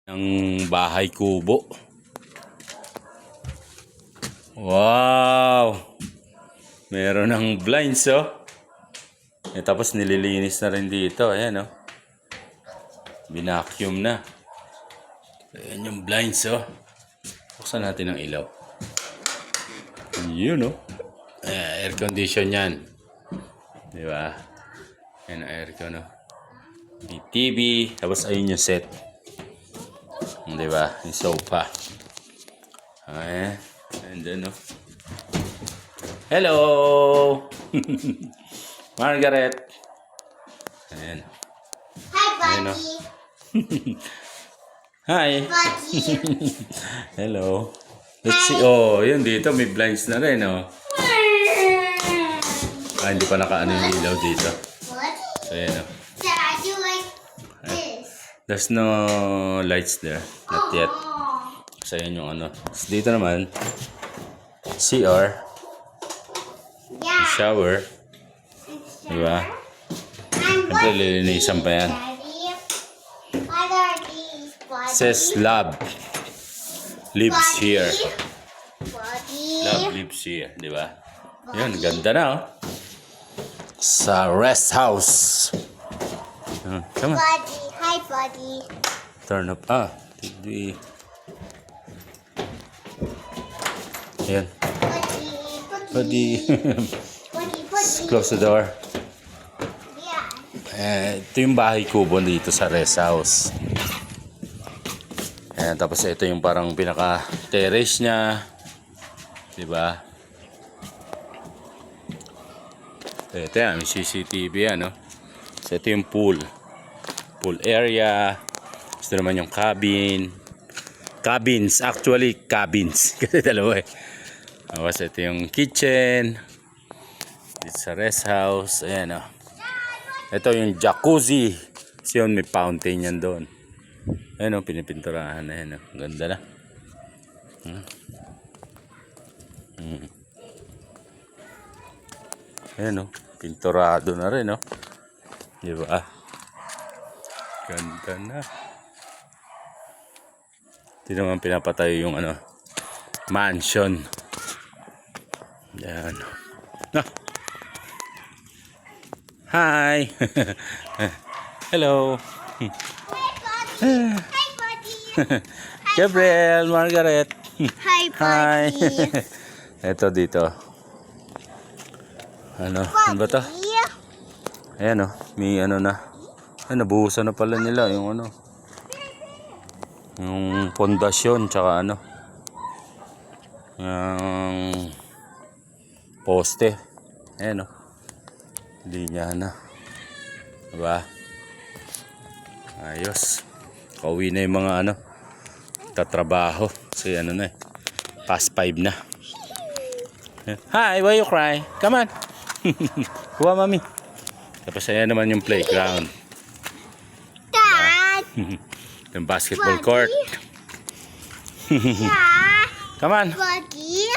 Ng bahay kubo. Wow! Meron ng blinds, oh. Tapos nililinis na rin dito. Ayan, oh. Binacuum na. Ayan yung blinds, oh. Buksan natin ang ilaw. Yun, oh. Air condition yan. Diba? Ayan ang aircon, oh. May TV. Tapos ayun yung set. Diba? Yung sofa. Ayan. And then, oh. Hello! Margaret! Ayan. Hi, buddy. Ayan, oh. Hi! Buddy. Hello. Let's see. Oh, yun dito. May blinds na rin, oh. Ah, hindi pa nakaano yung ilaw dito. Buddy. So, ayan, oh. Dad, you like this? There's no lights there. Not yet. So, ayan yung ano. So, dito naman, CR. Yeah. Shower. Diba? And Siyempre, lilinisan pa yan. Daddy? What are these, buddy? Says love. Lives here. Buddy. Love lives here. Diba? Yun, ganda na, oh. Sa rest house. Come on. Buddy. Hi, buddy. Turn up. Ah, TV. Ayan. Buddy. Buddy. Buddy. Buddy. Close the door. Yeah. Ito yung bahay kubo dito sa rest house. Ayan, tapos ito yung parang pinaka-terrace niya. Diba? Ito yan, may CCTV yan, no? So ito yung pool. Pool area. Ito naman yung cabin. Cabins, actually cabins. Kasi dalawa eh. Tapos ito yung kitchen. Dito sa rest house. Ayan, oh. Ito yung jacuzzi. Kasi yun, may fountain yan doon. Ayan, oh, pinipinturahan. Ayan, oh. Ganda na. Ayan, oh. Pinturado na rin, oh. Diba? Ganda na. Ito naman pinapatayo yung ano, mansion. Ayan. Ah. Hi. Hello. Hi, buddy. Hi, buddy. Gabriel, Margaret. Hi, Hi. buddy. Ito dito. Ano ba to? Ayan, oh. May ano na. Ay, nabuhusan na pala nila yung ano. Yung pondasyon tsaka ano. Yung poste. Ayan, oh. Linya na. Diba? Ayos. Kauwi na yung mga ano. Tatrabaho. Kasi ano na eh. Past 5 na. Hi, why you cry? Come on. Kuha, mami. Tapos ayan naman yung playground. Dad. Yung basketball court. Yeah. Come on. Buddy.